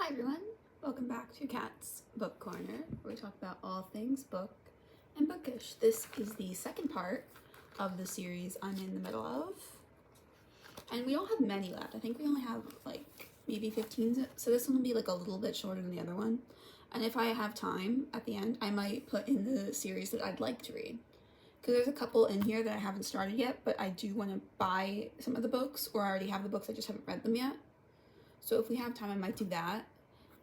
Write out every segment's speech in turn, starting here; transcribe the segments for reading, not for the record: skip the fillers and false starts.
Hi everyone, welcome back to Kat's Book Corner, where we talk about all things book and bookish. This is the second part of the series I'm in the middle of, and we don't have many left. I think we only have like maybe 15, so this one will be like a little bit shorter than the other one. And if I have time at the end, I might put in the series that I'd like to read, because there's a couple in here that I haven't started yet, but I do want to buy some of the books, or I already have the books, I just haven't read them yet. So if we have time, I might do that.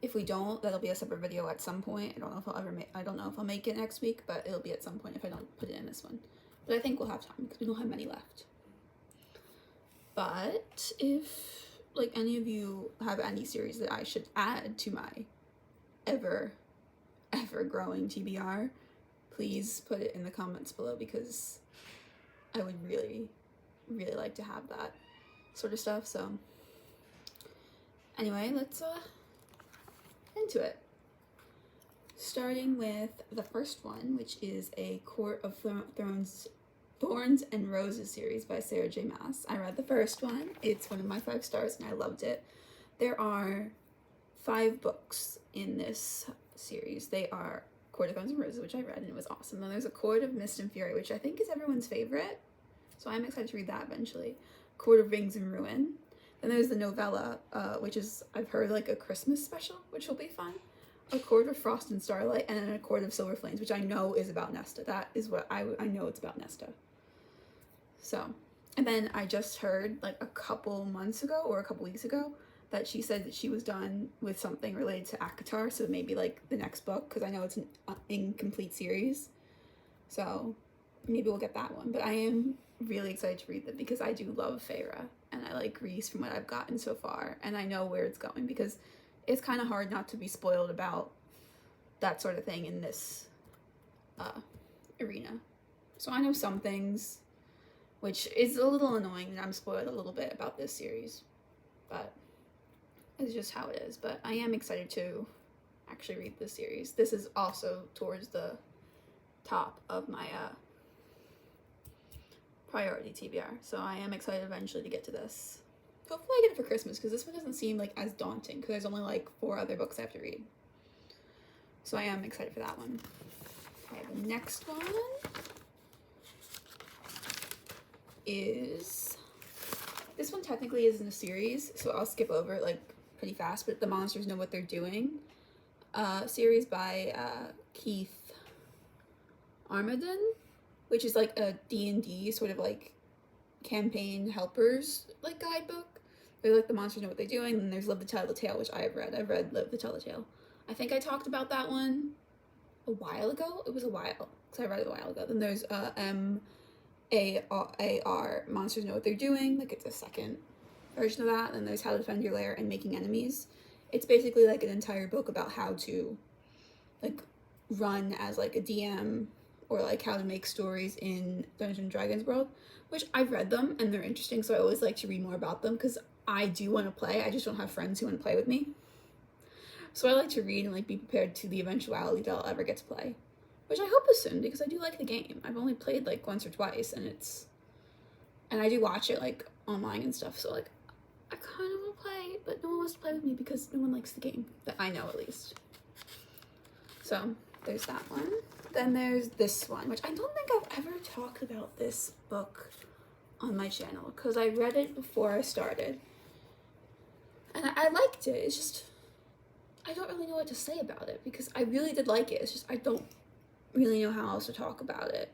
If we don't, that'll be a separate video at some point. I don't know if I'll make it next week, but it'll be at some point if I don't put it in this one. But I think we'll have time because we don't have many left. But if like any of you have any series that I should add to my ever growing TBR, please put it in the comments below, because I would really like to have that sort of stuff. So anyway, let's into it. Starting with the first one, which is a Court of Thorns and Roses series by Sarah J. Maas. I read the first one. It's one of my 5 stars and I loved it. There are 5 books in this series. They are Court of Thorns and Roses, which I read and it was awesome. Then there's a Court of Mist and Fury, which I think is everyone's favorite, so I'm excited to read that eventually. Court of Rings and Ruin. Then there's the novella, which is, I've heard, like a Christmas special, which will be fun. A Court of Frost and Starlight, and then a Court of Silver Flames, which I know is about Nesta. That is what I know it's about Nesta. So, and then I just heard like a couple months ago or a couple weeks ago that she said that she was done with something related to ACOTAR, so maybe like the next book, because I know it's an incomplete series. So maybe we'll get that one. But I am really excited to read them because I do love Feyre and I like Rhys from what I've gotten so far, and I know where it's going because it's kind of hard not to be spoiled about that sort of thing in this arena. So I know some things, which is a little annoying, and I'm spoiled a little bit about this series, but it's just how it is. But I am excited to actually read this series. This is also towards the top of my priority TBR, so I am excited eventually to get to this. Hopefully I get it for Christmas, because this one doesn't seem like as daunting, because there's only like 4 other books I have to read. So I am excited for that one. Okay, the next one is, this one technically isn't a series, so I'll skip over it like pretty fast, but The Monsters Know What They're Doing, series by Keith Armaden, which is like a D&D sort of like campaign helpers like guidebook. They're like The Monsters Know What They're Doing, and there's Live to Tell the Tale, which I have read. I've read Live to Tell the Tale. I think I talked about that one a while ago. It was a while, because I read it a while ago. Then there's MAAR, Monsters Know What They're Doing, like it's a second version of that. Then there's How to Defend Your Lair and Making Enemies. It's basically like an entire book about how to like run as like a DM, or like how to make stories in Dungeons & Dragons world, which I've read them and they're interesting, so I always like to read more about them because I do want to play. I just don't have friends who want to play with me. So I like to read and like be prepared to the eventuality that I'll ever get to play, which I hope is soon, because I do like the game. I've only played like once or twice, and I do watch it like online and stuff, so like I kind of want to play, but no one wants to play with me because no one likes the game, that I know at least. So there's that one. Then there's this one, which I don't think I've ever talked about this book on my channel, because I read it before I started and I liked it. It's just, I don't really know what to say about it, because I really did like it. It's just, I don't really know how else to talk about it.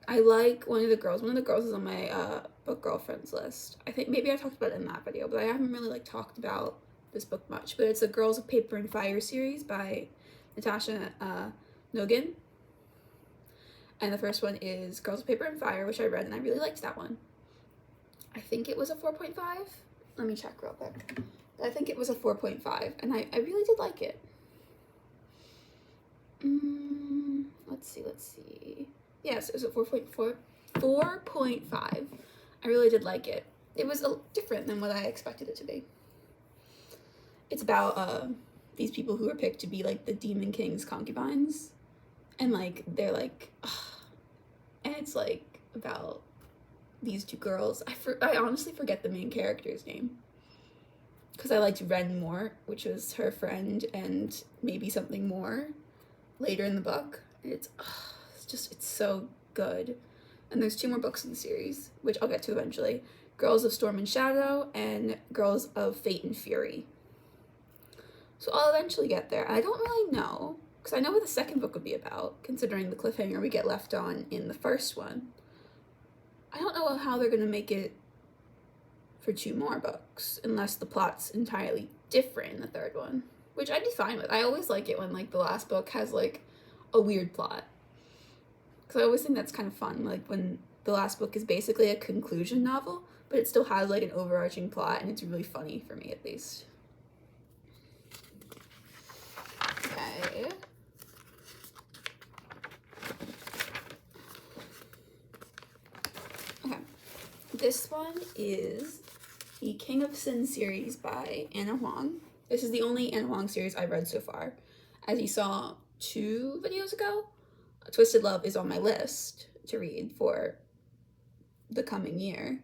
I like one of the girls is on my book girlfriends list. I think maybe I talked about it in that video, but I haven't really like talked about this book much. But it's the Girls of Paper and Fire series by Natasha Nogin. And the first one is Girls of Paper and Fire, which I read and I really liked that one. I think it was a 4.5. Let me check real quick. I think it was a 4.5, and I really did like it. Let's see. Yes, it was a 4.5. I really did like it. It was different than what I expected it to be. It's about these people who are picked to be like the Demon King's concubines, and like they're like, and it's like about these 2 girls. I honestly forget the main character's name. because I liked Ren more, which was her friend and maybe something more later in the book. It's so good. And there's 2 more books in the series, which I'll get to eventually. Girls of Storm and Shadow and Girls of Fate and Fury. So I'll eventually get there. I don't really know, because I know what the second book would be about, considering the cliffhanger we get left on in the first one. I don't know how they're going to make it for 2 more books, unless the plot's entirely different in the third one, which I'd be fine with. I always like it when, like, the last book has, like, a weird plot, because I always think that's kind of fun, like, when the last book is basically a conclusion novel, but it still has, like, an overarching plot, and it's really funny, for me at least. Okay. Okay. This one is the King of Sin series by Ana Huang. This is the only Ana Huang series I've read so far. As you saw 2 videos ago, Twisted Love is on my list to read for the coming year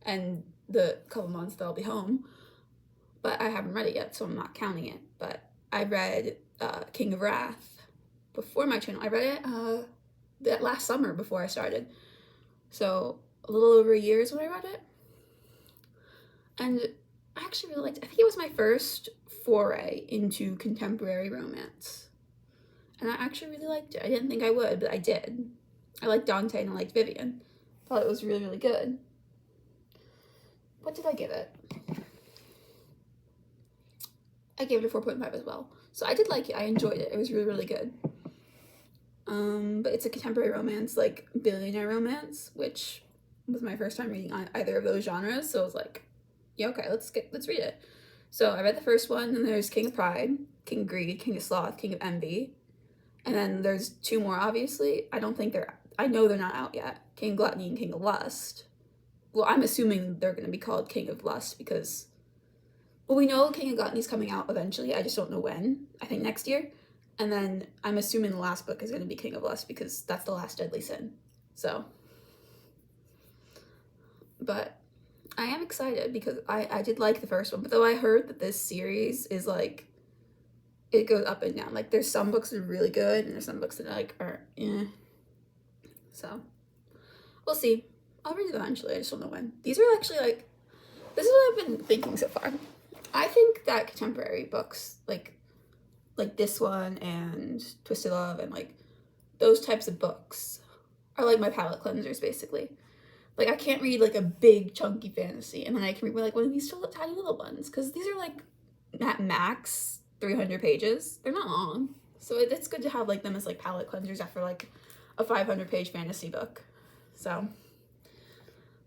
and the couple months that I'll be home, but I haven't read it yet, so I'm not counting it. But I read King of Wrath before my channel. I read it that last summer before I started, so a little over a year is when I read it, and I actually really liked it. I think it was my first foray into contemporary romance, and I actually really liked it. I didn't think I would, but I did. I liked Dante and I liked Vivian. Thought it was really, really good. What did I give it? I gave it a 4.5 as well. So I did like it. I enjoyed it. It was really, really good. But it's a contemporary romance, like billionaire romance, which was my first time reading either of those genres. So I was like, yeah, okay, let's read it. So I read the first one, and there's King of Pride, King of Greed, King of Sloth, King of Envy. And then there's 2 more, obviously. I know they're not out yet. King of Gluttony and King of Lust. Well, I'm assuming they're going to be called King of Lust because, well, we know King of Gluttony is coming out eventually. I just don't know when. I think next year. And then I'm assuming the last book is going to be King of Lust because that's the last deadly sin. So, but I am excited because I did like the first one. But though I heard that this series is like, it goes up and down. Like, there's some books that are really good and there's some books that like are So, we'll see. I'll read it eventually. I just don't know when. These are actually like, this is what I've been thinking so far. I think that contemporary books, like this one and Twisted Love and like those types of books are like my palate cleansers, basically. Like, I can't read like a big chunky fantasy and then I can read like one of these tiny little ones, because these are like at max 300 pages. They're not long, so it's good to have like them as like palate cleansers after like a 500-page fantasy book. So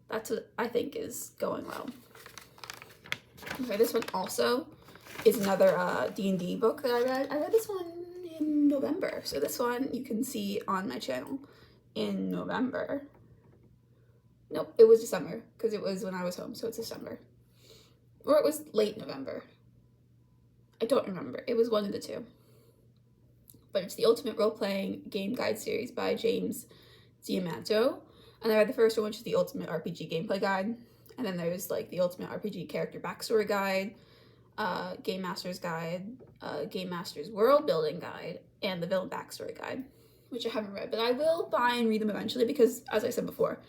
that's what I think is going well. Okay, this one also is another D&D book that I read. I read this one in November. So this one you can see on my channel in November. Nope, it was December, because it was when I was home, so it's December. Or it was late November. I don't remember. It was one of the 2. But it's the Ultimate Role-Playing Game Guide series by James Diamato. And I read the first one, which is the Ultimate RPG Gameplay Guide. And then there's like the Ultimate RPG Character Backstory Guide, Game Master's Guide, Game Master's World Building Guide, and the Villain Backstory Guide, which I haven't read. But I will buy and read them eventually because, as I said before,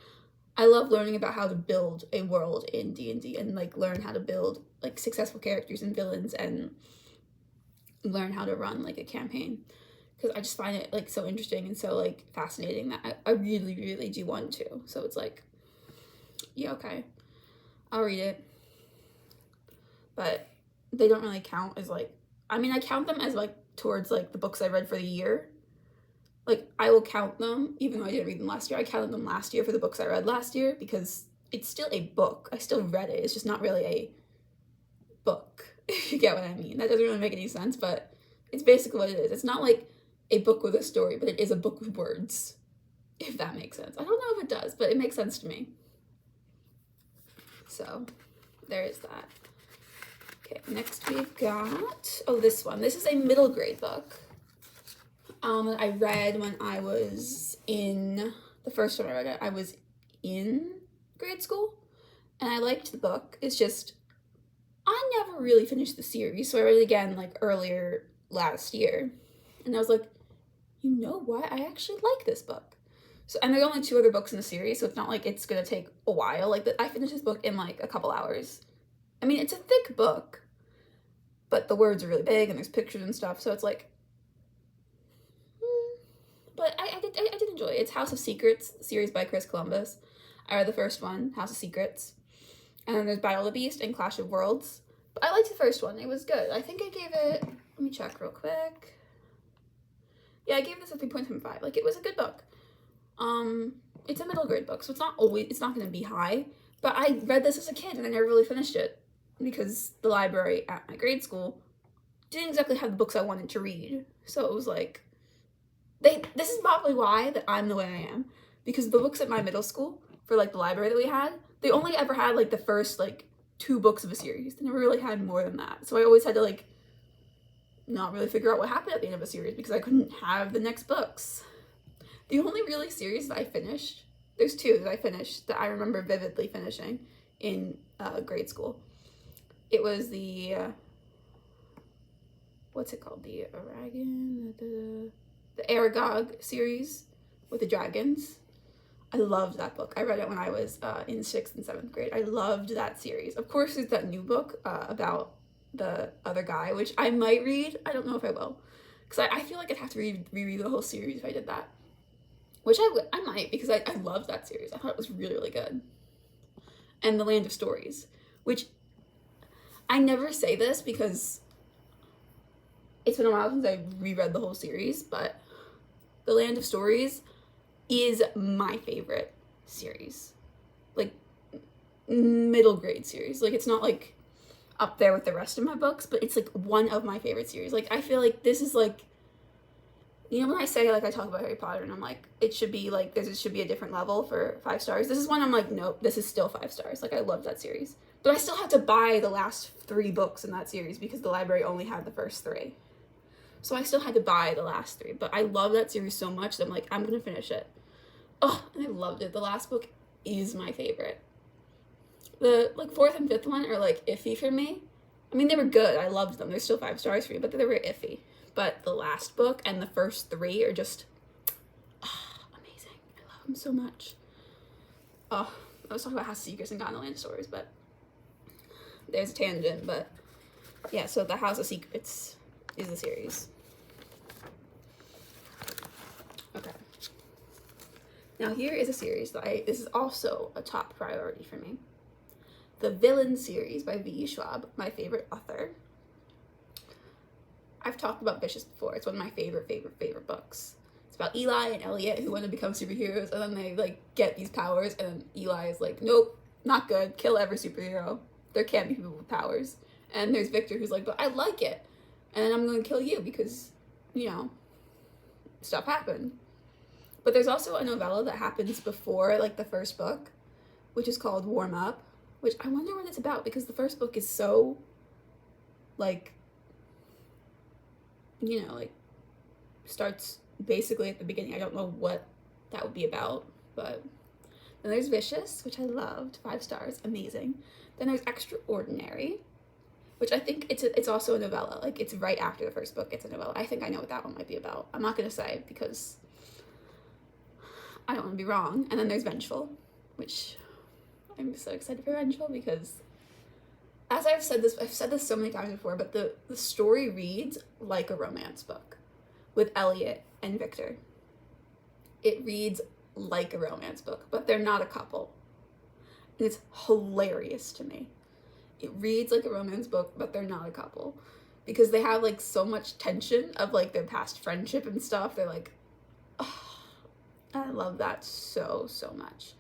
I love learning about how to build a world in D&D and like learn how to build like successful characters and villains and learn how to run like a campaign, because I just find it like so interesting and so like fascinating that I really, really do want to. So it's like, yeah, okay, I'll read it. But they don't really count as like, I mean, I count them as like towards like the books I read for the year. Like, I will count them, even though I didn't read them last year. I counted them last year for the books I read last year because it's still a book. I still read it. It's just not really a book, if you get what I mean. That doesn't really make any sense, but it's basically what it is. It's not like a book with a story, but it is a book with words, if that makes sense. I don't know if it does, but it makes sense to me. So, there is that. Okay, next we've got, oh, this one. This is a middle grade book. I read when I was in, the first time I read it, I was in grade school, and I liked the book. It's just, I never really finished the series, so I read it again like earlier last year. And I was like, you know what? I actually like this book. So, and there are only 2 other books in the series, so it's not like it's gonna take a while. Like, I finished this book in like a couple hours. I mean, it's a thick book, but the words are really big and there's pictures and stuff, so it's like, but I did enjoy it. It's House of Secrets, series by Chris Columbus. I read the first one, House of Secrets, and then there's Battle of the Beast and Clash of Worlds. But I liked the first one. It was good. I think I gave it, let me check real quick. Yeah, I gave this a 3.75. Like, it was a good book. It's a middle grade book, so it's not going to be high. But I read this as a kid and I never really finished it because the library at my grade school didn't exactly have the books I wanted to read. So it was like, this is probably why that I'm the way I am, because the books at my middle school for like the library that we had, they only ever had like the first like 2 books of a series. They never really had more than that. So I always had to like not really figure out what happened at the end of a series because I couldn't have the next books. The only really series that I finished, there's 2 that I finished that I remember vividly finishing in grade school. It was the, what's it called? The Aragon, the Aragog series with the dragons. I loved that book. I read it when I was in 6th and 7th grade. I loved that series. Of course, there's that new book about the other guy, which I might read. I don't know if I will, because I feel like I'd have to reread the whole series if I did that. Which I might, because I loved that series. I thought it was really, really good. And The Land of Stories, which I never say this because it's been a while since I reread the whole series, but The Land of Stories is my favorite series. Like, middle grade series. Like, it's not like up there with the rest of my books, but it's like one of my favorite series. Like, I feel like this is like, you know, when I say like I talk about Harry Potter and I'm like, it should be like, there should be a different level for 5 stars. This is one I'm like, nope, this is still 5 stars. Like, I love that series. But I still had to buy the last 3 books in that series because the library only had the first 3. So I still had to buy the last 3. But I love that series so much that I'm like, I'm gonna finish it. Oh, and I loved it. The last book is my favorite. The like 4th and 5th one are like iffy for me. I mean, they were good. I loved them. They're still 5 stars for me, but they were iffy. But the last book and the first 3 are just amazing. I love them so much. Oh, I was talking about House of Secrets and God in the Land of Stories, but there's a tangent. But yeah, so the House of Secrets is the series. Okay. Now here is a series that this is also a top priority for me. The Villain series by V.E. Schwab, my favorite author. I've talked about Vicious before. It's one of my favorite books. It's about Eli and Elliot who want to become superheroes, and then they like get these powers, and then Eli is like, nope, not good. Kill every superhero. There can't be people with powers. And there's Victor who's like, but I like it, and I'm going to kill you because, you know, stuff happened. But there's also a novella that happens before like the first book, which is called Warm Up, which I wonder what it's about because the first book is so like, you know, like starts basically at the beginning. I don't know what that would be about, but then there's Vicious, which I loved, 5 stars, amazing. Then there's Extraordinary, which I think it's also a novella. Like, it's right after the first book. It's a novella. I think I know what that one might be about. I'm not gonna say because I don't want to be wrong. And then there's Vengeful, which I'm so excited for Vengeful because, as I've said this so many times before, but the story reads like a romance book with Elliot and Victor. It reads like a romance book, but they're not a couple. And it's hilarious to me. It reads like a romance book, but they're not a couple. Because they have like so much tension of like their past friendship and stuff. They're like, oh, I love that so much.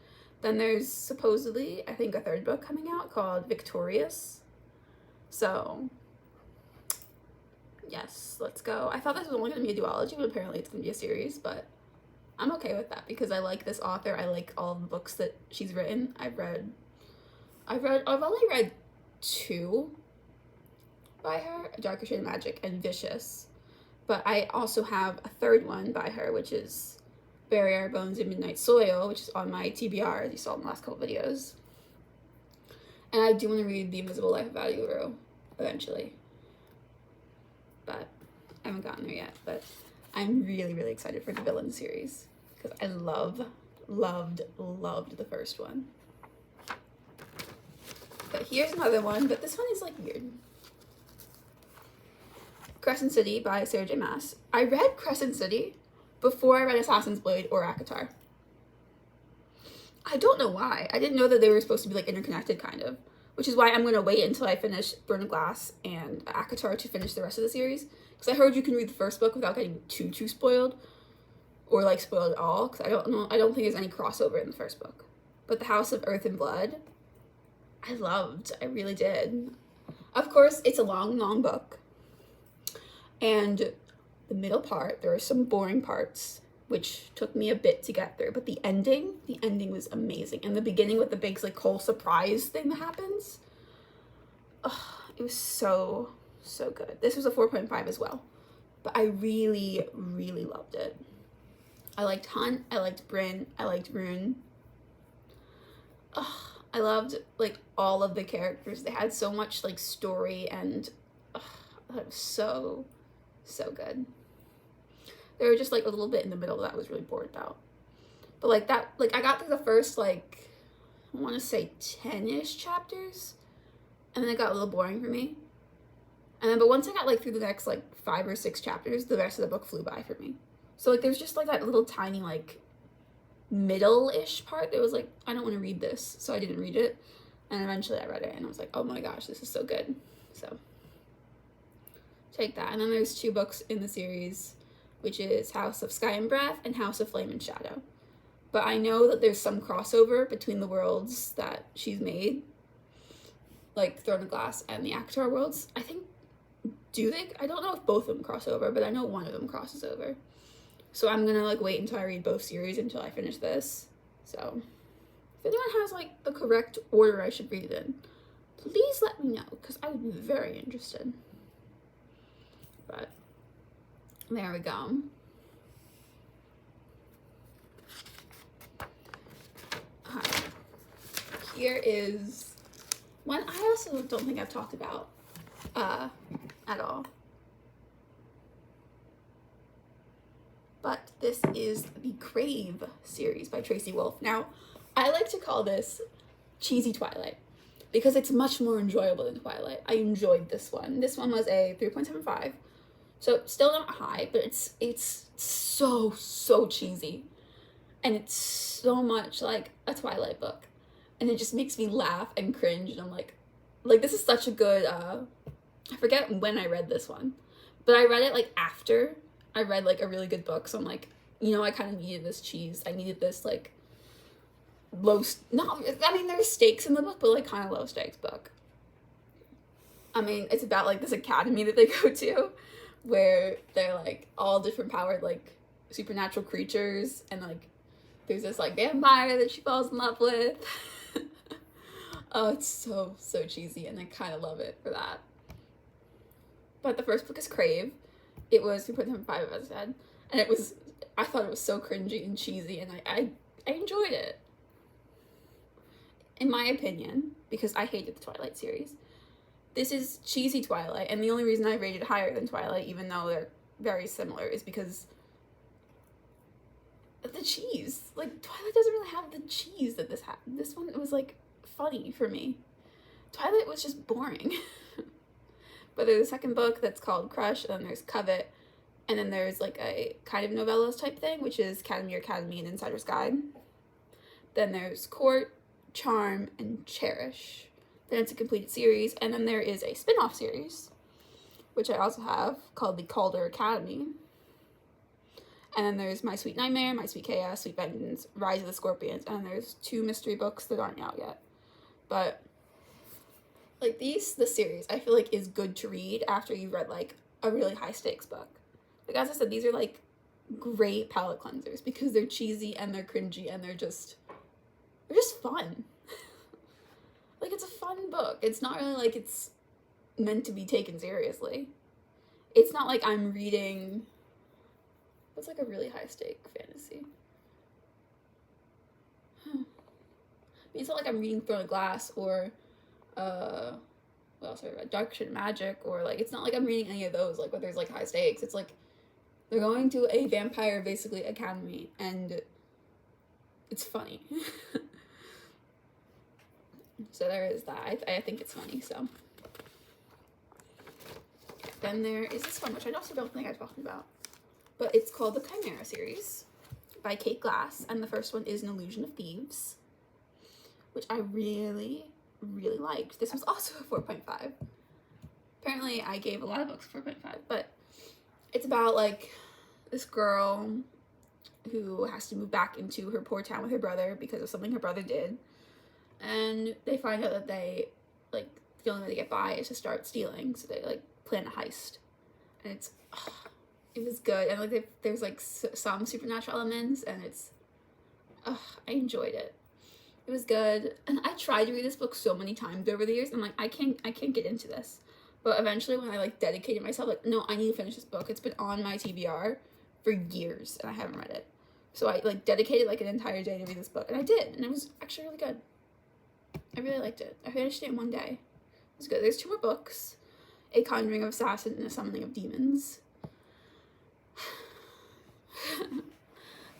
Then there's supposedly, I think, a 3rd book coming out called Victorious. So, yes, let's go. I thought this was only going to be a duology, but apparently it's going to be a series, but I'm okay with that because I like this author. I like all the books that she's written. I've only read 2 by her, Darker Shade of Magic and Vicious, but I also have a 3rd one by her, which is Bury Our Bones in Midnight Soil, which is on my TBR, as you saw in the last couple videos. And I do want to read The Invisible Life of Addie LaRue eventually. But I haven't gotten there yet. But I'm really, really excited for the Villain series. Because I loved the first one. But here's another one. But this one is like weird. Crescent City by Sarah J. Maas. I read Crescent City before I read Assassin's Blade or ACOTAR. I don't know why. I didn't know that they were supposed to be like interconnected, kind of. Which is why I'm going to wait until I finish Throne of Glass and ACOTAR to finish the rest of the series. Because I heard you can read the first book without getting too spoiled. Or like spoiled at all. Because I don't think there's any crossover in the first book. But The House of Earth and Blood, I loved. I really did. Of course, it's a long book. And the middle part, there are some boring parts, which took me a bit to get through. But the ending was amazing. And the beginning with the big like whole surprise thing that happens, it was so good. This was a 4.5 as well. But I really, really loved it. I liked Hunt, I liked Bryn, I liked Rune. I loved like all of the characters. They had so much like story, and it was so good. They were just like a little bit in the middle that I was really bored about. But like that, like I got through the first like, I want to say 10-ish chapters, and then it got a little boring for me. And then, but once I got like through the next like 5 or 6 chapters, the rest of the book flew by for me. So like there's just like that little tiny like middle-ish part that was like, I don't want to read this, so I didn't read it. And eventually I read it, and I was like, oh my gosh, this is so good. So take that. And then there's 2 books in the series, which is House of Sky and Breath and House of Flame and Shadow. But I know that there's some crossover between the worlds that she's made, like Throne of Glass and the ACOTAR worlds. I think, do they? I don't know if both of them cross over, but I know one of them crosses over. So I'm gonna like wait until I read both series until I finish this. So if anyone has like the correct order I should read it in, please let me know, because I would be very interested. But there we go. Here is one I also don't think I've talked about at all. But this is the Crave series by Tracy Wolff. Now, I like to call this cheesy Twilight because it's much more enjoyable than Twilight. I enjoyed this one. This one was a 3.75. So still not high, but it's so cheesy. And it's so much like a Twilight book. And it just makes me laugh and cringe, and I'm like this is such a good I forget when I read this one. But I read it like after I read like a really good book, so I'm like, you know, I kind of needed this cheese. I needed this like there's stakes in the book, but like kind of low stakes book. I mean, it's about like this academy that they go to where they're like all different powered like supernatural creatures, and like there's this like vampire that she falls in love with. Oh, it's so cheesy, and I kind of love it for that. But the first book is Crave. It was 3.75, as I said, and I thought it was so cringy and cheesy, and I enjoyed it. In my opinion, because I hated the Twilight series. This is cheesy Twilight, and the only reason I rated it higher than Twilight, even though they're very similar, is because of the cheese. Like, Twilight doesn't really have the cheese that this had. This one, it was like funny for me. Twilight was just boring. But there's a second book that's called Crush, and then there's Covet, and then there's like a kind of novellas type thing, which is Academy and Insider's Guide. Then there's Court, Charm, and Cherish. Then it's a completed series, and then there is a spin-off series, which I also have, called the Calder Academy. And then there's My Sweet Nightmare, My Sweet Chaos, Sweet Vengeance, Rise of the Scorpions, and then there's 2 mystery books that aren't out yet. But like this series, I feel like is good to read after you've read like a really high stakes book. Like as I said, these are like great palate cleansers because they're cheesy and they're cringy and they're just fun. Like it's a fun book. It's not really like it's meant to be taken seriously. It's not like I'm reading, what's like a really high stake fantasy? It's not like I'm reading Throne of Glass or what else have I read? Dark Shade Magic, or like, it's not like I'm reading any of those, like, where there's like high stakes. It's like they're going to a vampire, basically, academy, and it's funny. So there is that. I think it's funny, so. Then there is this one, which I also don't think I talked about, but it's called the Chimera series by Kate Glass, and the first one is An Illusion of Thieves, which I really, really liked. This was also a 4.5. Apparently, I gave a lot of books 4.5, but it's about, like, this girl who has to move back into her poor town with her brother because of something her brother did, and they find out that they, like, the only way to get by is to start stealing, so they, like, plan a heist, and it's, it was good, and, like, there's, like, some supernatural elements, and it's, I enjoyed it. It was good, and I tried to read this book so many times over the years. I'm like, I can't get into this. But eventually, when I, like, dedicated myself, like, no, I need to finish this book. It's been on my TBR for years, and I haven't read it. So I, like, dedicated, like, an entire day to read this book, and I did, and it was actually really good. I really liked it. I finished it in one day. It was good. There's 2 more books. A Conjuring of Assassins and A Summoning of Demons.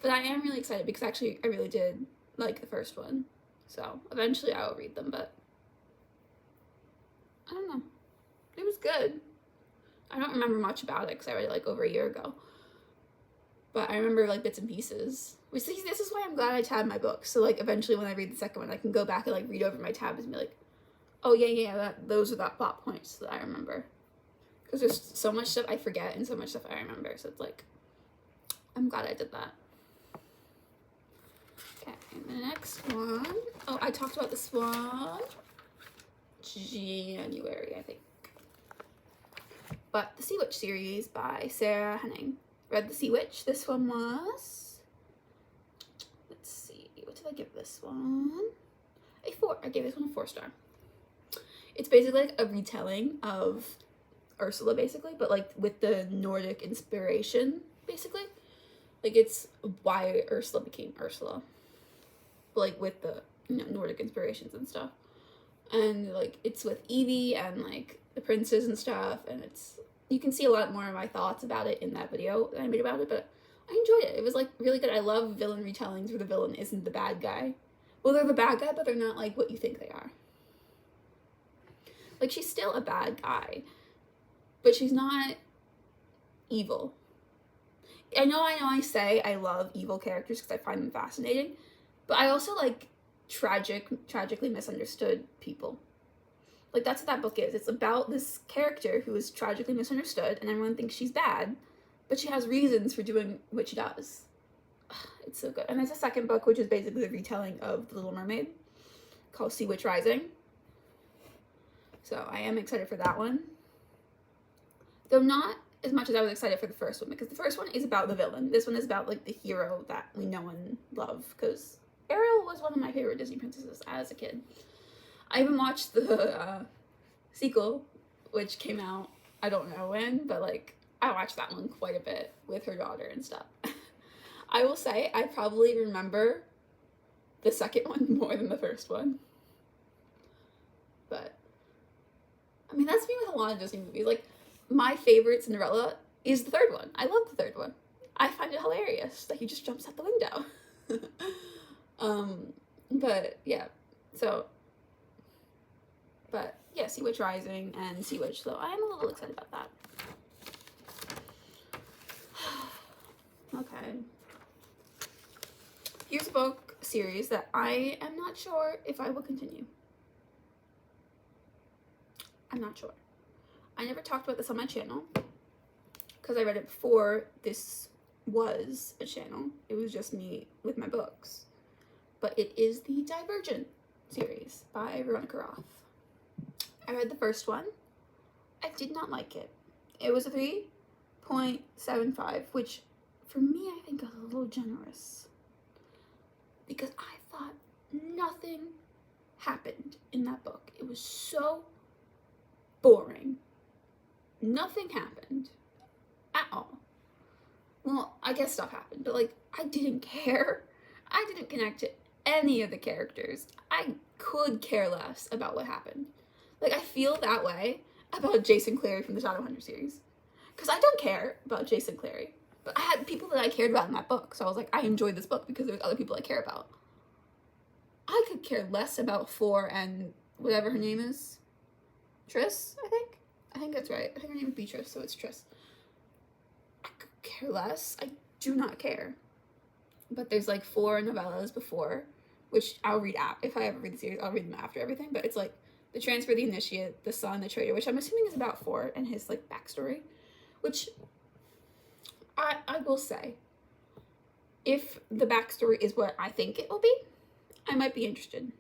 But I am really excited because actually I really did like the first one. So eventually I will read them, but I don't know. It was good. I don't remember much about it because I read it like over a year ago. But I remember like bits and pieces. Which, see, this is why I'm glad I tabbed my books. So like eventually when I read the second one, I can go back and like read over my tabs and be like, oh yeah, those are the plot points that I remember. Because there's so much stuff I forget and so much stuff I remember. So it's like, I'm glad I did that. Okay, and the next one. Oh, I talked about this one January, I think. But the Sea Witch series by Sarah Henning. Read the Sea Witch. This one was, let's see, what did I give this one? A 4. I gave this one a 4-star. It's basically like a retelling of Ursula, basically, but like with the Nordic inspiration, basically. Like, it's why Ursula became Ursula. But like with the, you know, Nordic inspirations and stuff. And like it's with Evie and like the princes and stuff, and it's, you can see a lot more of my thoughts about it in that video that I made about it, but I enjoyed it. It was like really good. I love villain retellings where the villain isn't the bad guy. Well, they're the bad guy, but they're not like what you think they are. Like, she's still a bad guy, but she's not evil. I know I say I love evil characters because I find them fascinating, but I also like tragically misunderstood people. Like, that's what that book is. It's about this character who is tragically misunderstood, and everyone thinks she's bad, but she has reasons for doing what she does. It's so good. And there's a second book, which is basically the retelling of The Little Mermaid, called Sea Witch Rising. So I am excited for that one. Though not as much as I was excited for the first one, because the first one is about the villain. This one is about, like, the hero that we know and love, because Ariel was one of my favorite Disney princesses as a kid. I even watched the sequel, which came out, I don't know when, but, like, I watched that one quite a bit with her daughter and stuff. I will say, I probably remember the second one more than the first one. But, I mean, that's me with a lot of Disney movies. Like, my favorite Cinderella is the third one. I love the third one. I find it hilarious that he just jumps out the window. But, yeah. So, but, yeah, Sea Witch Rising and Sea Witch, so I am a little excited about that. Okay. Here's a book series that I am not sure if I will continue. I'm not sure. I never talked about this on my channel because I read it before this was a channel. It was just me with my books. But it is the Divergent series by Veronica Roth. I read the first one. I did not like it. It was a 3.75, which for me I think is a little generous. Because I thought nothing happened in that book. It was so boring. Nothing happened at all. Well, I guess stuff happened, but like, I didn't care. I didn't connect to any of the characters. I could care less about what happened. Like, I feel that way about Jason Clary from the Shadowhunter series. Because I don't care about Jason Clary. But I had people that I cared about in that book. So I was like, I enjoyed this book because there's other people I care about. I could care less about Four and whatever her name is. Triss, I think? I think that's right. I think her name is Beatrice, so it's Triss. I could care less. I do not care. But there's like 4 novellas before, which I'll read out. If I ever read the series, I'll read them after everything. But it's like The Transfer, The Initiate, The Son, The Traitor, which I'm assuming is about Four and his like backstory. Which I will say, if the backstory is what I think it will be, I might be interested.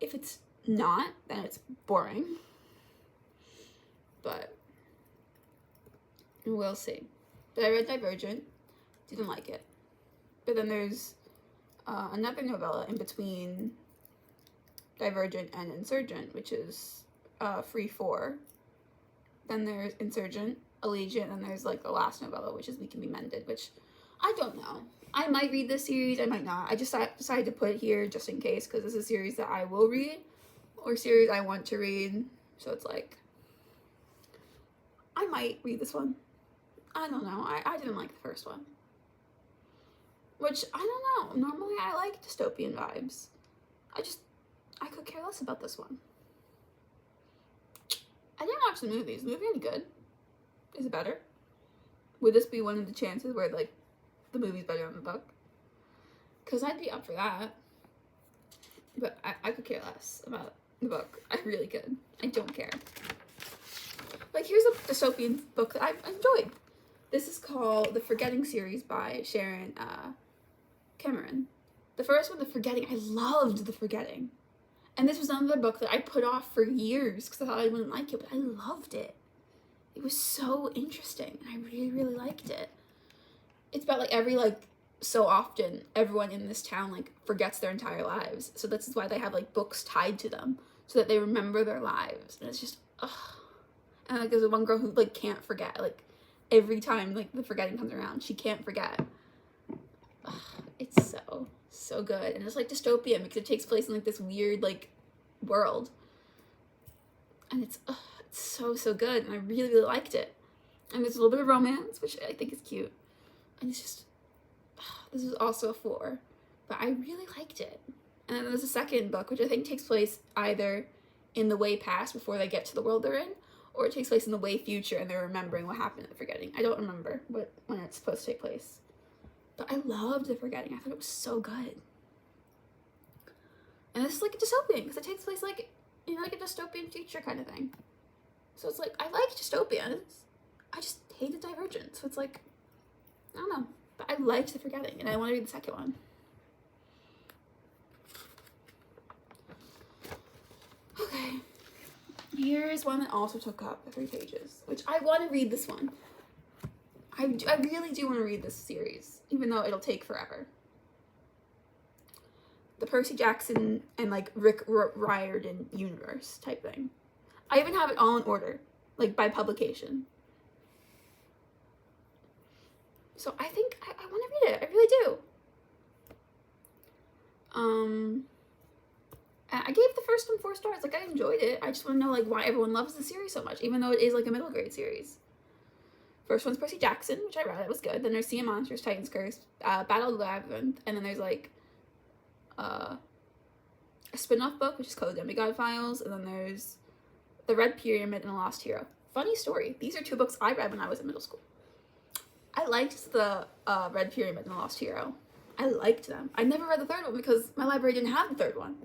If it's not, then it's boring. But we'll see. But I read Divergent, didn't like it. But then there's another novella in between Divergent and Insurgent, which is Free 4. Then there's Insurgent, Allegiant, and there's like the last novella, which is We Can Be Mended, which I don't know. I might read this series, I might not. I just decided to put it here just in case, because this is a series that I will read, or series I want to read. So it's like, I might read this one. I don't know. I didn't like the first one. Which, I don't know. Normally I like dystopian vibes. I could care less about this one. I didn't watch the movie. Is the movie any good? Is it better? Would this be one of the chances where, like, the movie's better than the book? Because I'd be up for that. But I could care less about the book. I really could. I don't care. Like, here's a dystopian book that I've enjoyed. This is called The Forgetting series by Sharon Cameron. The first one, The Forgetting, I loved The Forgetting. And this was another book that I put off for years because I thought I wouldn't like it, but I loved it. It was so interesting, and I really, really liked it. It's about, like, every, like, so often, everyone in this town, like, forgets their entire lives. So this is why they have, like, books tied to them, so that they remember their lives. And it's just, ugh. And, like, there's one girl who, like, can't forget. Like, every time, like, the forgetting comes around, she can't forget. Ugh, it's so good. And it's, like, dystopian because it takes place in, like, this weird, like, world. And it's so good, and I really, really liked it. And there's a little bit of romance, which I think is cute. And it's just, this is also a 4. But I really liked it. And then there's a second book, which I think takes place either in the way past before they get to the world they're in, or it takes place in the way future and they're remembering what happened in The Forgetting. I don't remember when it's supposed to take place. But I loved The Forgetting. I thought it was so good. And this is like a dystopian, because it takes place like, you know, like a dystopian future kind of thing. So it's like, I like dystopians. I just hated Divergent. So it's like, I don't know. But I liked The Forgetting, and I want to read the second one. Okay. Here's one that also took up 3 pages, which I want to read this one. I really do want to read this series, even though it'll take forever. The Percy Jackson and, like, Rick Riordan universe type thing. I even have it all in order, like, by publication. So I think I want to read it. I really do. I gave the first one 4 stars. Like, I enjoyed it. I just want to know, like, why everyone loves the series so much, even though it is, like, a middle grade series. First one's Percy Jackson, which I read. It was good. Then there's Sea of Monsters, Titan's Curse, Battle of the Labyrinth, and then there's, like, a spin-off book, which is called The Demigod Files, and then there's The Red Pyramid and A Lost Hero. Funny story. These are 2 books I read when I was in middle school. I liked the Red Pyramid and The Lost Hero. I liked them. I never read the third one because my library didn't have the third one.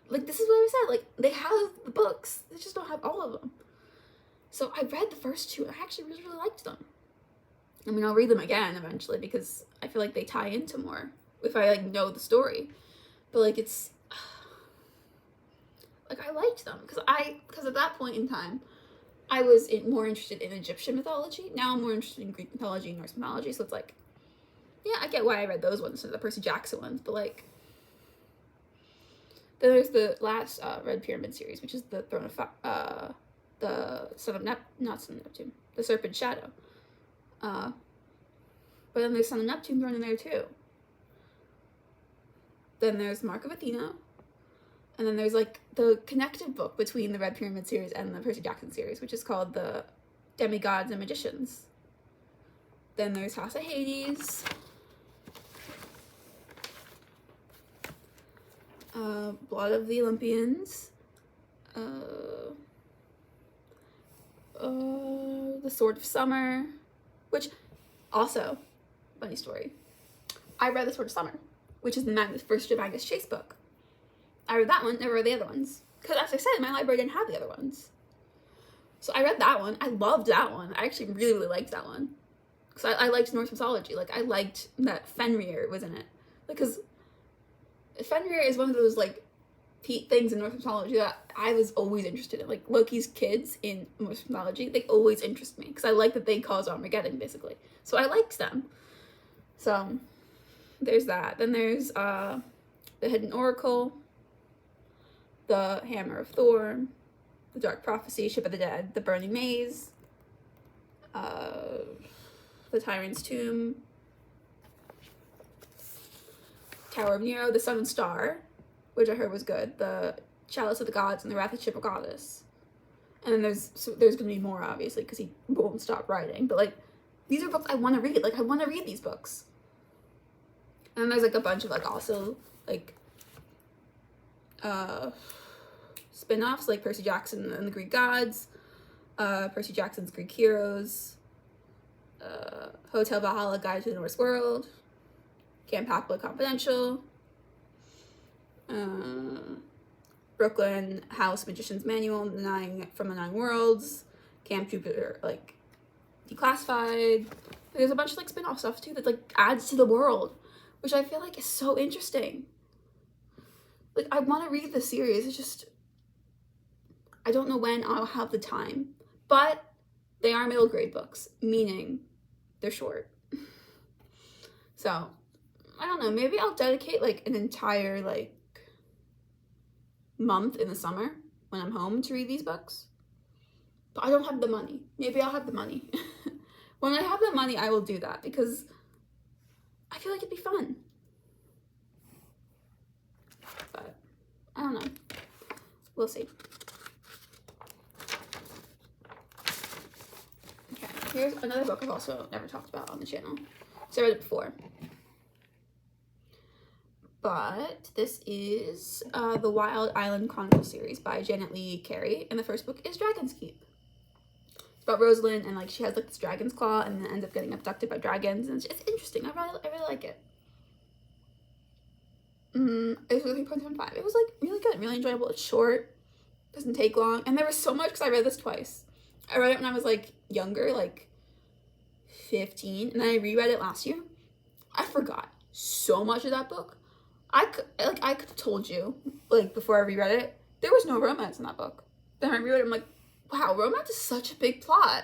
Like, this is what I said. Like, they have the books. They just don't have all of them. So I read the first 2, and I actually really, really liked them. I mean, I'll read them again eventually because I feel like they tie into more if I, like, know the story. But, like, it's... like, I liked them because at that point in time, I was more interested in Egyptian mythology. Now I'm more interested in Greek mythology and Norse mythology. So it's like, yeah, I get why I read those ones instead of the Percy Jackson ones. But, like, then there's the last Red Pyramid series, which is the Throne of the Son of not Son of Neptune, the Serpent Shadow. But then there's Son of Neptune thrown in there too. Then there's Mark of Athena, And then there's like the connective book between the Red Pyramid series and the Percy Jackson series, which is called the Demigods and Magicians. Then there's House of Hades. Blood of the Olympians. The Sword of Summer, which also, funny story, I read The Sword of Summer, which is the first Magnus Chase book. I read that one, never read the other ones. Because as I said, my library didn't have the other ones. So I read that one. I loved that one. I actually really, really liked that one. Because I liked Norse mythology. Like, I liked that Fenrir was in it. Because Fenrir is one of those, like, things in Norse mythology that I was always interested in. Like, Loki's kids in Norse mythology, they always interest me. Because I like that they cause Armageddon, basically. So I liked them. So, there's that. Then there's, the Hidden Oracle, the Hammer of Thor, the Dark Prophecy, Ship of the Dead, the Burning Maze, the Tyrant's Tomb, Tower of Nero, the Sun and Star, which I heard was good, the Chalice of the Gods, and the Wrath of Ship of Goddess. And then there's gonna be more, obviously, because he won't stop writing. But, like, these are books I want to read. Like, I want to read these books. And then there's, like, a bunch of, like, also, like, spin-offs, like Percy Jackson and the Greek Gods, Percy Jackson's Greek Heroes, Hotel Valhalla, Guide to the Norse World, Camp Half-Blood Confidential, Brooklyn House Magician's Manual, from the Nine Worlds, Camp Jupiter, like, Declassified. There's a bunch of, like, spin-off stuff, too, that, like, adds to the world, which I feel like is so interesting. Like, I want to read the series, it's just, I don't know when I'll have the time. But they are middle grade books, meaning they're short. So, I don't know, maybe I'll dedicate, like, an entire, like, month in the summer when I'm home to read these books. But I don't have the money. Maybe I'll have the money. When I have the money, I will do that because I feel like it'd be fun. But I don't know. We'll see. Okay, here's another book I've also never talked about on the channel. So I read it before. But this is the Wild Island Chronicles series by Janet Lee Carey. And the first book is Dragon's Keep. It's about Rosalind, and, like, she has, like, this dragon's claw and then ends up getting abducted by dragons. And it's interesting. I really like it. It was 3.75. It was, like, really good, really enjoyable. It's short, doesn't take long, and there was so much because I read this twice. I read it when I was, like, younger, like 15, and then I reread it last year. I forgot so much of that book. I could have told you, like, before I reread it, there was no romance in that book. Then I reread it, I'm like, wow, romance is such a big plot.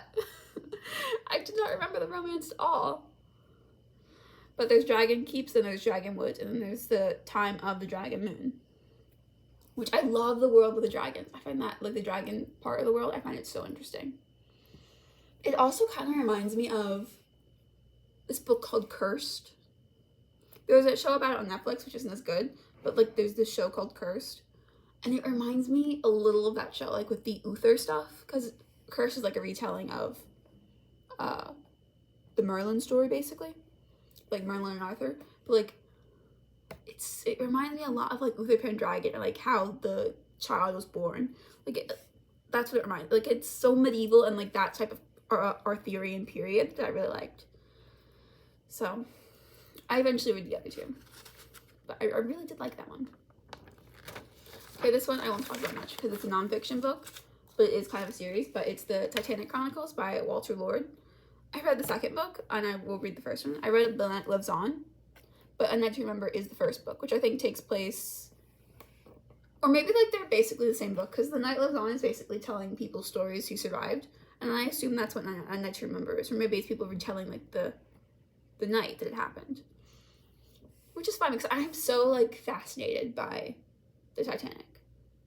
I did not remember the romance at all. But there's Dragon Keeps, and there's Dragon Woods, and then there's the Time of the Dragon Moon. Which I love the world with the dragons. I find that, like, the dragon part of the world, I find it so interesting. It also kind of reminds me of this book called Cursed. There was a show about it on Netflix, which isn't as good, but, like, there's this show called Cursed. And it reminds me a little of that show, like, with the Uther stuff, because Cursed is, like, a retelling of the Merlin story, basically. Like, Merlin and Arthur. But, like, it reminds me a lot of, like, Uther Pendragon, and, like, how the child was born. Like, that's what it reminds me. Like, it's so medieval and, like, that type of Arthurian period that I really liked. So, I eventually read the other two. But I really did like that one. Okay, this one I won't talk about much because it's a nonfiction book, but it is kind of a series. But it's the Titanic Chronicles by Walter Lord. I read the second book, and I will read the first one. I read The Night Lives On, but A Night to Remember is the first book, which I think takes place, or maybe, like, they're basically the same book, because The Night Lives On is basically telling people's stories who survived, and I assume that's what A Night to Remember is, or maybe it's people retelling, like, the night that it happened, which is fine, because I am so, like, fascinated by the Titanic,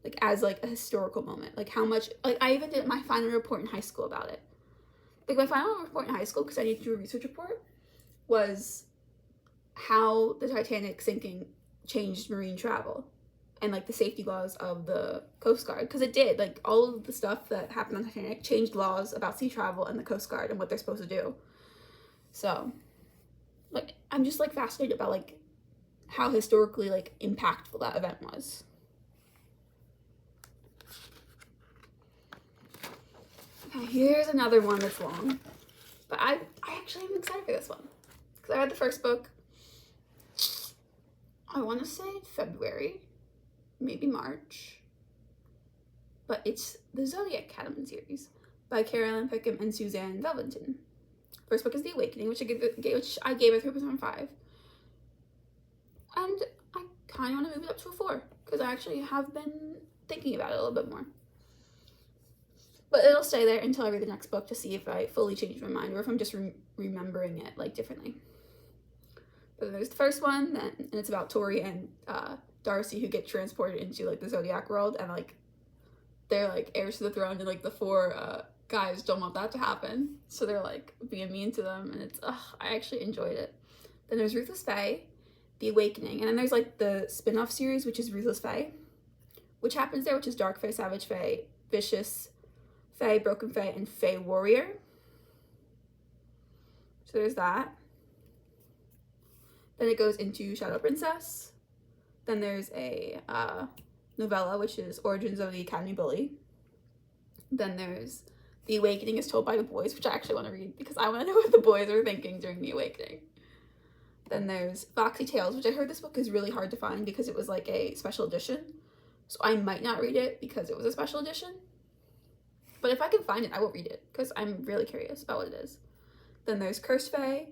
like, as, like, a historical moment, like, how much, like, I even did my final report in high school about it. Like, my final report in high school, because I needed to do a research report, was how the Titanic sinking changed marine travel. and like the safety laws of the Coast Guard, because it did, like, all of the stuff that happened on Titanic changed laws about sea travel and the Coast Guard and what they're supposed to do. So, like, I'm just like fascinated about like how historically like impactful that event was. Okay, here's another one that's long, but I actually am excited for this one because I read the first book, I want to say February, maybe March, but it's the Zodiac Catamine series by Carolyn Pickham and Suzanne Velventon. First book is The Awakening, which I gave it 3.5. And I kind of want to move it up to a 4, because I actually have been thinking about it a little bit more. But it'll stay there until I read the next book to see if I fully change my mind, or if I'm just remembering it, like, differently. But there's the first one, then, and it's about Tori and Darcy, who get transported into, like, the Zodiac world, and, like, they're, like, heirs to the throne, and, like, the 4 guys don't want that to happen, so they're like being mean to them, and it's I actually enjoyed it. Then there's Ruthless Fae, The Awakening, and then there's like the spin-off series, which is Ruthless Fae, which happens there, which is Dark Fae, Savage Fae, Vicious Fae, Broken Fae, and Fae Warrior. So there's that. Then it goes into Shadow Princess. Then there's a novella, which is Origins of the Academy Bully. Then there's The Awakening is Told by the Boys, which I actually want to read because I want to know what the boys are thinking during The Awakening. Then there's Foxy Tales, which I heard this book is really hard to find because it was like a special edition. So I might not read it because it was a special edition. But if I can find it, I will read it because I'm really curious about what it is. Then there's Cursed Fae.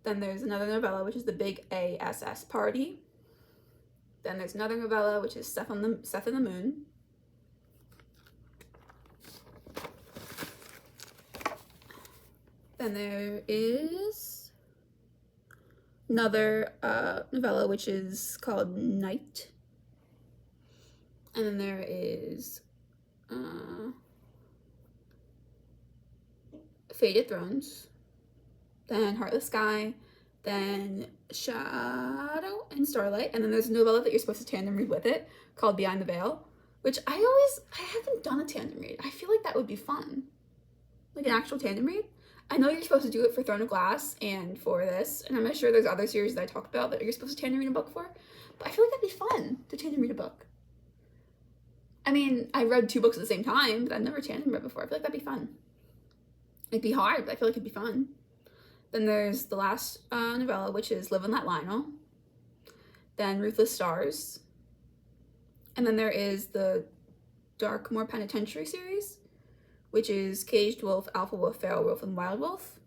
Then there's another novella, which is The Big ASS Party. Then there's another novella, which is Seth and the Moon. Then there is another novella, which is called Night. And then there is Faded Thrones. Then Heartless Sky. Then Shadow and Starlight. And then there's a novella that you're supposed to tandem read with it called Behind the Veil, which I haven't done a tandem read. I feel like that would be fun. Like an actual tandem read. I know you're supposed to do it for Throne of Glass and for this, and I'm not sure there's other series that I talked about that you're supposed to tandem read a book for, but I feel like that'd be fun to tandem read a book. I mean, I read 2 books at the same time, but I've never tandem read before. I feel like that'd be fun. It'd be hard, but I feel like it'd be fun. Then there's the last novella, which is Live and Let Lionel. Then Ruthless Stars. And then there is the Darkmoor Penitentiary series, which is Caged Wolf, Alpha Wolf, Feral Wolf, and Wild Wolf.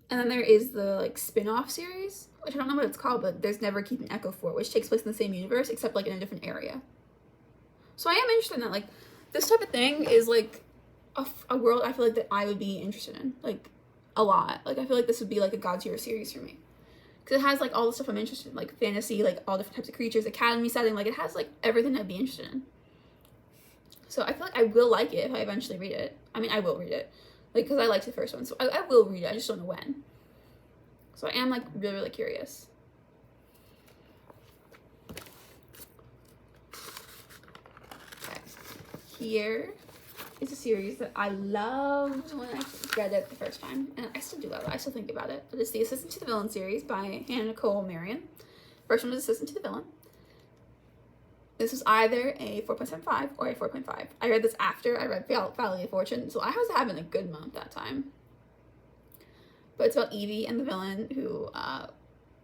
And then there is the like spin-off series, which I don't know what it's called, but there's Never Keep an Echo For, which takes place in the same universe, except like in a different area. So I am interested in that. Like, this type of thing is like a world I feel like that I would be interested in, like, a lot. Like, I feel like this would be like a God tier series for me. Because it has like all the stuff I'm interested in, like fantasy, like all different types of creatures, academy setting, like it has like everything I'd be interested in. So I feel like I will like it if I eventually read it. I mean, I will read it. Like, because I liked the first one. So I will read it. I just don't know when. So I am, like, really, really curious. Okay. Here is a series that I loved when I read it the first time. And I still do love it. I still think about it. But it's the Assistant to the Villain series by Hannah Nicole Marion. First one was Assistant to the Villain. This was either a 4.75 or a 4.5. I read this after I read Valley of Fortune, so I was having a good month that time. But it's about Evie and the villain who,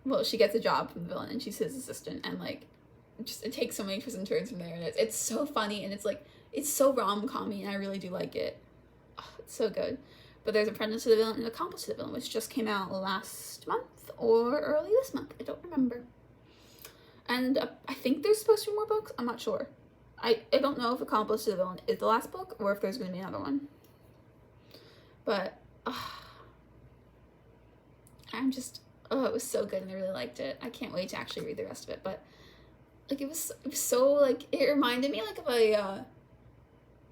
well, she gets a job from the villain and she's his assistant, and like, it takes so many twists and turns from there, and it's so funny, and it's like, it's so rom-com-y, and I really do like it. Oh, it's so good. But there's Apprentice to the Villain and Accomplice to the Villain, which just came out last month or early this month. I don't remember. And I think there's supposed to be more books. I'm not sure. I don't know if Accomplice to the Villain is the last book or if there's going to be another one. But I'm just, it was so good and I really liked it. I can't wait to actually read the rest of it. But like it was so like, it reminded me like of a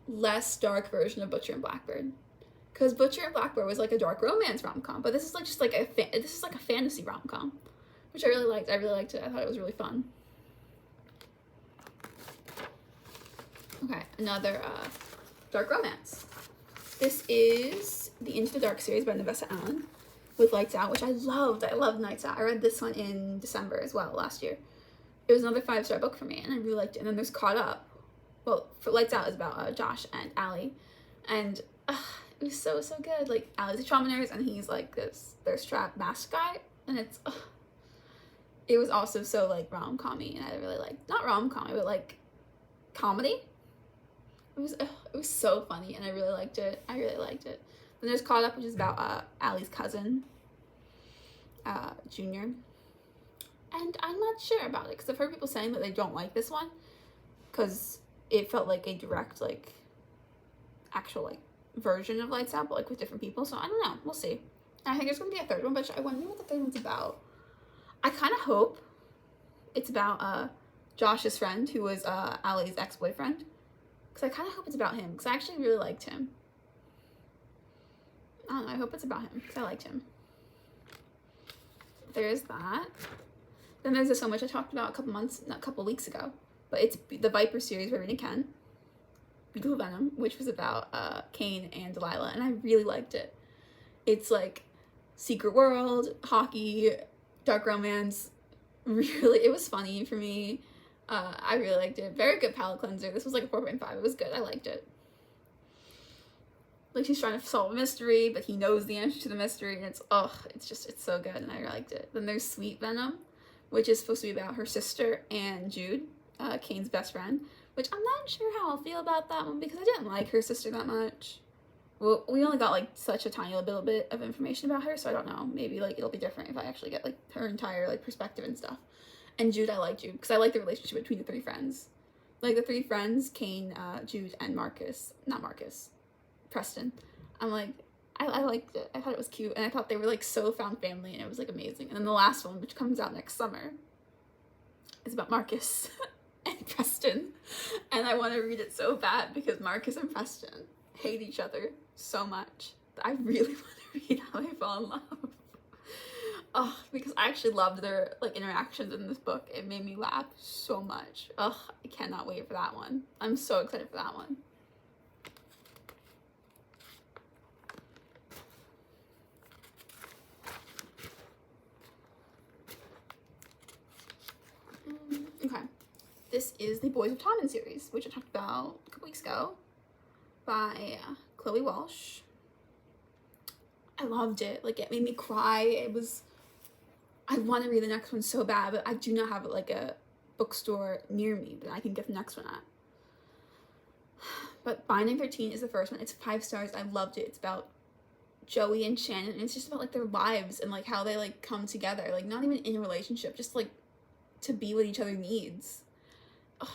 less dark version of Butcher and Blackbird. Because Butcher and Blackbird was like a dark romance rom-com, but this is like just like this is like a fantasy rom-com, which I really liked. I really liked it. I thought it was really fun. Okay, another dark romance. This is the Into the Dark series by Navessa Allen with Lights Out, which I loved. I loved Lights Out. I read this one in December as well, last year. It was another 5-star book for me, and I really liked it. And then there's Caught Up. Well, for Lights Out is about Josh and Allie, and it was so good. Like, Allie's a trauma nurse, and he's like this thirst trap mask guy, and it was also so like rom-com-y, and I really liked, not rom-com-y, but like comedy. It was so funny, and I really liked it. Then there's Caught Up, which is about Allie's cousin, Junior. And I'm not sure about it, because I've heard people saying that they don't like this one, because it felt like a direct, like, actual, like, version of Lights Out, but, like, with different people. So, I don't know. We'll see. And I think there's going to be a third one, but I wonder what the third one's about. I kind of hope it's about Josh's friend, who was Allie's ex-boyfriend. Because I kind of hope it's about him, because I actually really liked him. I don't know, I hope it's about him, because I liked him. There's that. Then there's this one which I talked about a couple weeks ago. But it's the Viper series by Rita Ken. Beautiful Venom, which was about Kane and Delilah, and I really liked it. It's like secret world, hockey, dark romance. Really, it was funny for me. I really liked it. Very good palate cleanser. This was like a 4.5. It was good. I liked it. Like, she's trying to solve a mystery, but he knows the answer to the mystery, and it's so good, and I liked it. Then there's Sweet Venom, which is supposed to be about her sister and Jude, Kane's best friend, which I'm not sure how I'll feel about that one, because I didn't like her sister that much. Well, we only got like such a tiny little bit of information about her, so I don't know. Maybe like it'll be different if I actually get like her entire like perspective and stuff. And Jude, I like Jude because I like the relationship between the three friends. Like the three friends, Kane, Jude, and Preston. I'm like, I liked it. I thought it was cute, and I thought they were like so found family, and it was like amazing. And then the last one, which comes out next summer, is about Marcus and Preston, and I want to read it so bad because Marcus and Preston hate each other so much. I really want to read how they fall in love. Because I actually loved their like interactions in this book. It made me laugh so much. I cannot wait for that one. I'm so excited for that one. Okay, this is the Boys of Tommen series, which I talked about a couple weeks ago, by Chloe Walsh. I loved it. Like, it made me cry. I want to read the next one so bad, but I do not have like a bookstore near me that I can get the next one at. But Binding 13 is the first one. It's 5 stars. I loved it. It's about Joey and Shannon, and it's just about like their lives and like how they like come together, like not even in a relationship, just like to be what each other needs.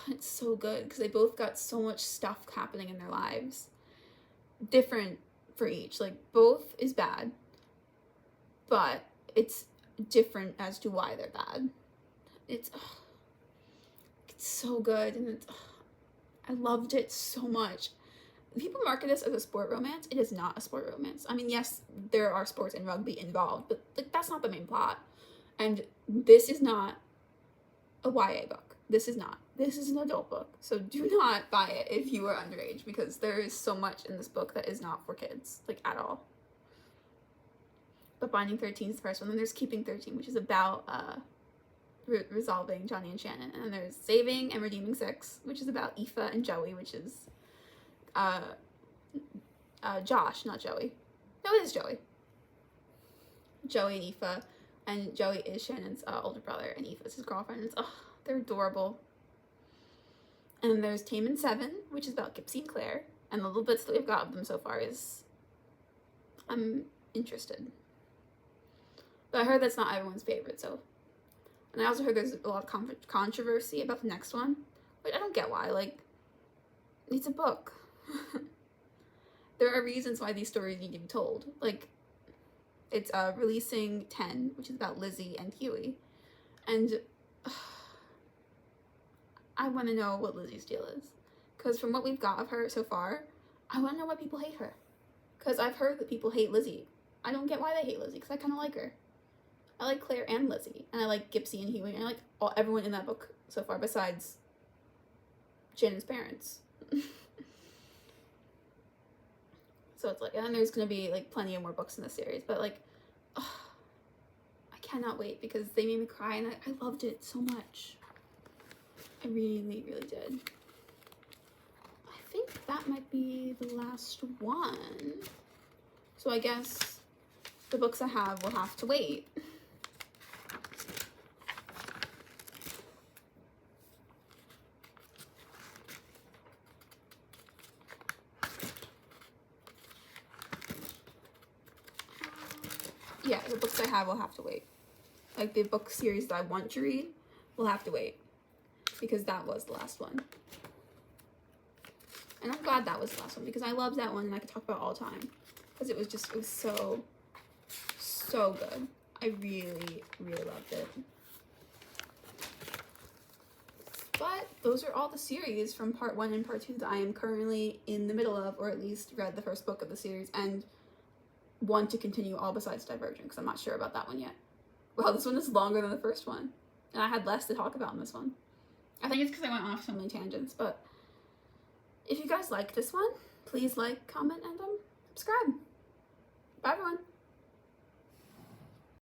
It's so good because they both got so much stuff happening in their lives, different for each. Like, both is bad, but it's different as to why they're bad. It's so good, and I loved it so much. People market this as a sport romance. It is not a sport romance. I mean, yes, there are sports and rugby involved, but like that's not the main plot. And this is not a YA book. This is not. This is an adult book. So do not buy it if you are underage, because there is so much in this book that is not for kids, like at all. But Binding 13 is the first one. Then there's Keeping 13, which is about resolving Johnny and Shannon. And then there's Saving and Redeeming 6, which is about Aoife and Joey, which is Josh, not Joey. No, it is Joey. Joey and Aoife. And Joey is Shannon's older brother, and Aoife is his girlfriend. It's, they're adorable. And then there's Tame and 7, which is about Gypsy and Claire. And the little bits that we've got of them so far is, I'm interested. But I heard that's not everyone's favorite, so. And I also heard there's a lot of controversy about the next one, which I don't get why. Like, it's a book. There are reasons why these stories need to be told. Like, it's Releasing 10, which is about Lizzie and Huey. And I want to know what Lizzie's deal is. Because from what we've got of her so far, I want to know why people hate her. Because I've heard that people hate Lizzie. I don't get why they hate Lizzie, because I kind of like her. I like Claire and Lizzie. And I like Gypsy and Huey. And I like everyone in that book so far, besides Shannon's parents. So it's like, and then there's gonna be like plenty of more books in the series, but like, ugh, I cannot wait because they made me cry and I loved it so much. I really, really did. I think that might be the last one. So I guess the books I have will have to wait. Yeah, the books I have will have to wait. Like the book series that I want to read will have to wait because that was the last one. And I'm glad that was the last one because I loved that one and I could talk about it all the time because it was so good. I really, really loved it. But those are all the series from part 1 and part 2 that I am currently in the middle of, or at least read the first book of the series and want to continue all besides Divergent because I'm not sure about that one yet. Wow, this one is longer than the first one. And I had less to talk about in this one. I think it's because I went off so many tangents, but if you guys like this one, please like, comment, and subscribe. Bye, everyone.